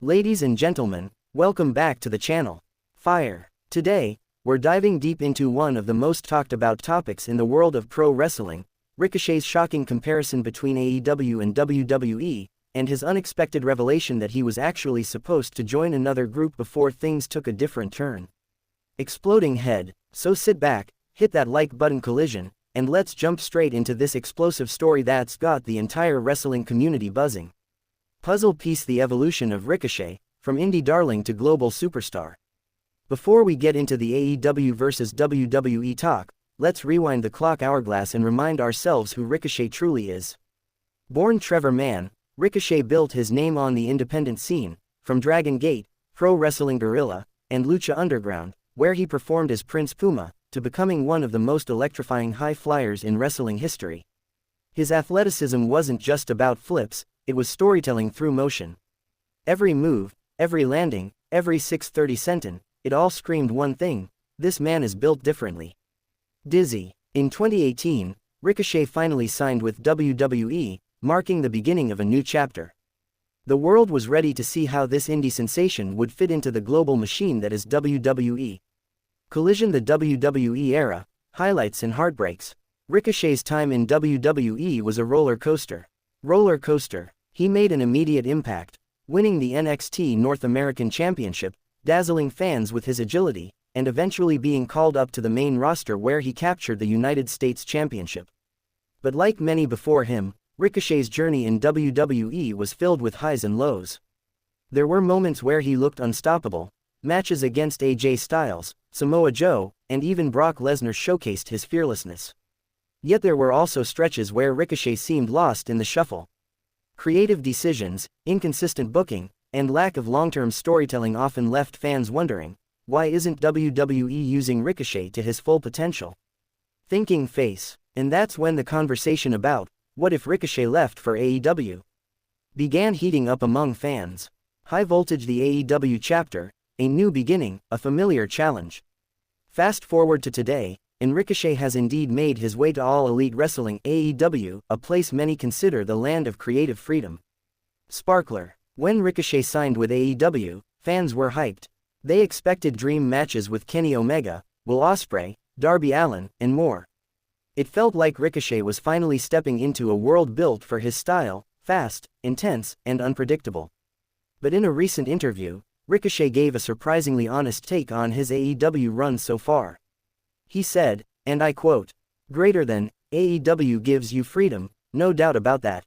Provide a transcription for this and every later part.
Ladies and gentlemen, welcome back to the channel. Fire. Today, we're diving deep into one of the most talked about topics in the world of pro wrestling, Ricochet's shocking comparison between AEW and WWE, and his unexpected revelation that he was actually supposed to join another group before things took a different turn. Exploding head, so sit back, hit that like button collision, and let's jump straight into this explosive story that's got the entire wrestling community buzzing. Puzzle piece: the evolution of Ricochet, from indie darling to global superstar. Before we get into the AEW versus WWE talk, let's rewind the clock hourglass and remind ourselves who Ricochet truly is. Born Trevor Mann, Ricochet built his name on the independent scene, from Dragon Gate, Pro Wrestling Guerrilla, and Lucha Underground, where he performed as Prince Puma, to becoming one of the most electrifying high flyers in wrestling history. His athleticism wasn't just about flips, it was storytelling through motion. Every move, every landing, every 630 senton, it all screamed one thing: this man is built differently. Dizzy. In 2018, Ricochet finally signed with WWE, marking the beginning of a new chapter. The world was ready to see how this indie sensation would fit into the global machine that is WWE. Collision: the WWE era, highlights and heartbreaks. Ricochet's time in WWE was a roller coaster. He made an immediate impact, winning the NXT North American Championship, dazzling fans with his agility, and eventually being called up to the main roster where he captured the United States Championship. But like many before him, Ricochet's journey in WWE was filled with highs and lows. There were moments where he looked unstoppable. Matches against AJ Styles, Samoa Joe, and even Brock Lesnar showcased his fearlessness. Yet there were also stretches where Ricochet seemed lost in the shuffle. Creative decisions, inconsistent booking, and lack of long-term storytelling often left fans wondering, why isn't WWE using Ricochet to his full potential? Thinking face. And that's when the conversation about, what if Ricochet left for AEW, began heating up among fans. High Voltage: the AEW chapter, a new beginning, a familiar challenge. Fast forward to today, and Ricochet has indeed made his way to All Elite Wrestling (AEW), a place many consider the land of creative freedom. Sparkler. When Ricochet signed with AEW, fans were hyped. They expected dream matches with Kenny Omega, Will Ospreay, Darby Allin, and more. It felt like Ricochet was finally stepping into a world built for his style, fast, intense, and unpredictable. But in a recent interview, Ricochet gave a surprisingly honest take on his AEW run so far. He said, and I quote, "Greater than, AEW gives you freedom, no doubt about that.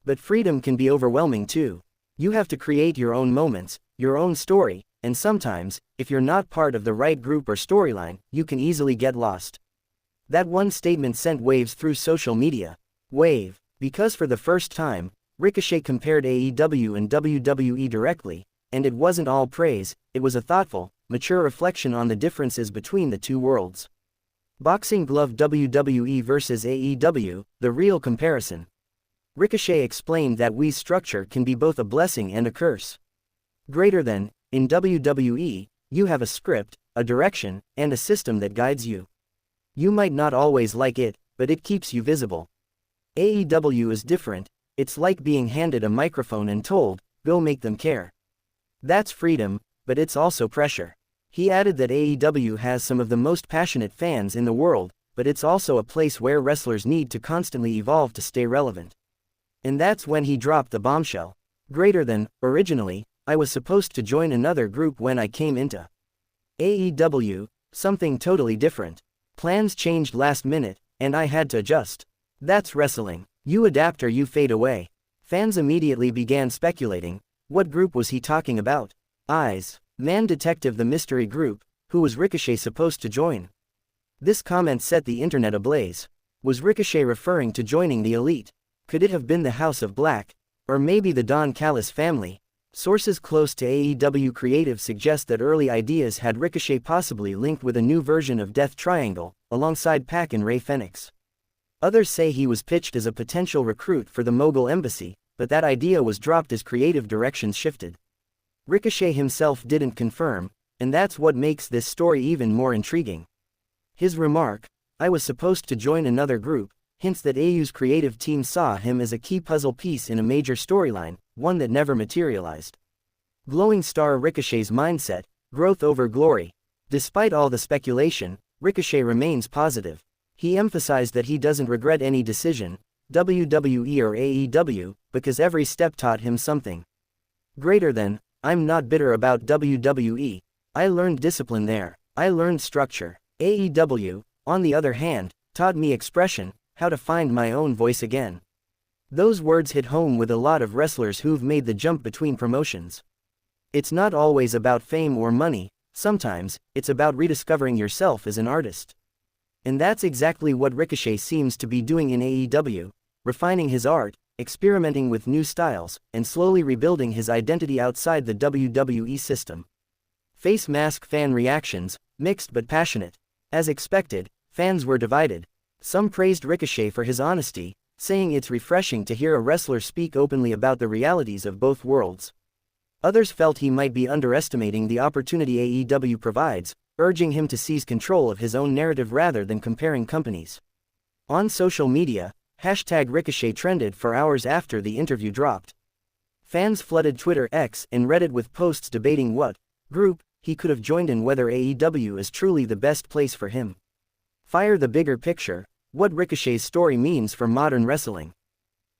But freedom can be overwhelming too. You have to create your own moments, your own story, and sometimes, if you're not part of the right group or storyline, you can easily get lost." That one statement sent waves through social media. Because for the first time, Ricochet compared AEW and WWE directly, and it wasn't all praise, it was a thoughtful, mature reflection on the differences between the two worlds. Boxing glove: WWE versus AEW, the real comparison. Ricochet explained that Wii's structure can be both a blessing and a curse. Greater than, in WWE, you have a script, a direction, and a system that guides you. You might not always like it, but it keeps you visible. AEW is different, it's like being handed a microphone and told, go make them care. That's freedom, but it's also pressure. He added that AEW has some of the most passionate fans in the world, but it's also a place where wrestlers need to constantly evolve to stay relevant. And that's when he dropped the bombshell. Greater than, originally, I was supposed to join another group when I came into AEW, something totally different. Plans changed last minute, and I had to adjust. That's wrestling. You adapt or you fade away. Fans immediately began speculating, what group was he talking about? Eyes. Man Detective: the mystery group, who was Ricochet supposed to join? This comment set the internet ablaze. Was Ricochet referring to joining the Elite? Could it have been the House of Black? Or maybe the Don Callis family? Sources close to AEW creative suggest that early ideas had Ricochet possibly linked with a new version of Death Triangle, alongside Pac and Rey Fenix. Others say he was pitched as a potential recruit for the Mogul Embassy, but that idea was dropped as creative directions shifted. Ricochet himself didn't confirm, and that's what makes this story even more intriguing. His remark, "I was supposed to join another group," hints that AEW's creative team saw him as a key puzzle piece in a major storyline, one that never materialized. Glowing star Ricochet's mindset, growth over glory. Despite all the speculation, Ricochet remains positive. He emphasized that he doesn't regret any decision, WWE or AEW, because every step taught him something greater than, I'm not bitter about WWE. I learned discipline there. I learned structure. AEW, on the other hand, taught me expression, how to find my own voice again. Those words hit home with a lot of wrestlers who've made the jump between promotions. It's not always about fame or money, sometimes, it's about rediscovering yourself as an artist. And that's exactly what Ricochet seems to be doing in AEW, refining his art, experimenting with new styles, and slowly rebuilding his identity outside the WWE system. Face mask fan reactions, mixed but passionate. As expected, fans were divided. Some praised Ricochet for his honesty, saying it's refreshing to hear a wrestler speak openly about the realities of both worlds. Others felt he might be underestimating the opportunity AEW provides, urging him to seize control of his own narrative rather than comparing companies. On social media, #Ricochet trended for hours after the interview dropped. Fans flooded Twitter X and Reddit with posts debating what group he could have joined and whether AEW is truly the best place for him. Fire the bigger picture, what Ricochet's story means for modern wrestling.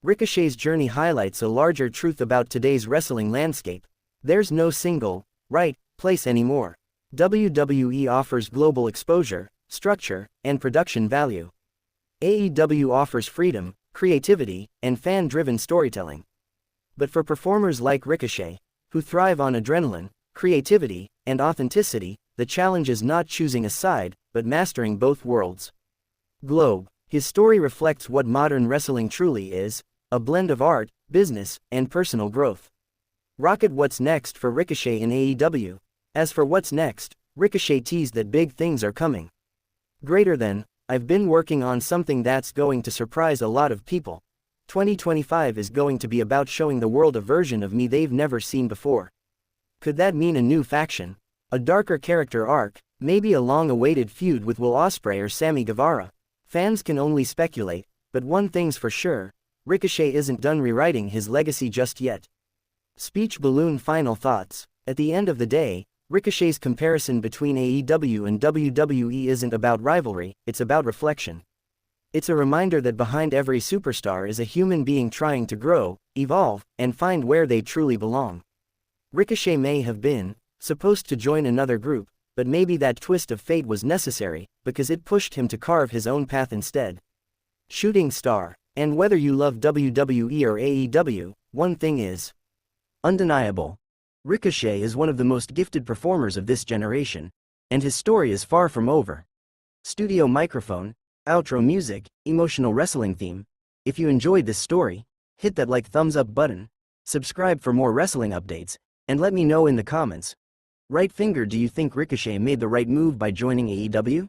Ricochet's journey highlights a larger truth about today's wrestling landscape. There's no single, right, place anymore. WWE offers global exposure, structure, and production value. AEW offers freedom, creativity, and fan-driven storytelling. But for performers like Ricochet, who thrive on adrenaline, creativity, and authenticity, the challenge is not choosing a side, but mastering both worlds. Globe. His story reflects what modern wrestling truly is, a blend of art, business, and personal growth. Rocket. What's next for Ricochet in AEW? As for what's next, Ricochet teased that big things are coming. Greater than, I've been working on something that's going to surprise a lot of people. 2025 is going to be about showing the world a version of me they've never seen before. Could that mean a new faction? A darker character arc, maybe a long-awaited feud with Will Ospreay or Sammy Guevara? Fans can only speculate, but one thing's for sure, Ricochet isn't done rewriting his legacy just yet. Speech balloon. Final thoughts. At the end of the day, Ricochet's comparison between AEW and WWE isn't about rivalry, it's about reflection. It's a reminder that behind every superstar is a human being trying to grow, evolve, and find where they truly belong. Ricochet may have been supposed to join another group, but maybe that twist of fate was necessary, because it pushed him to carve his own path instead. Shooting star. And whether you love WWE or AEW, one thing is undeniable. Ricochet is one of the most gifted performers of this generation, and his story is far from over. Studio microphone, outro music, emotional wrestling theme. If you enjoyed this story, hit that thumbs up button, subscribe for more wrestling updates, and let me know in the comments. Right finger, do you think Ricochet made the right move by joining AEW?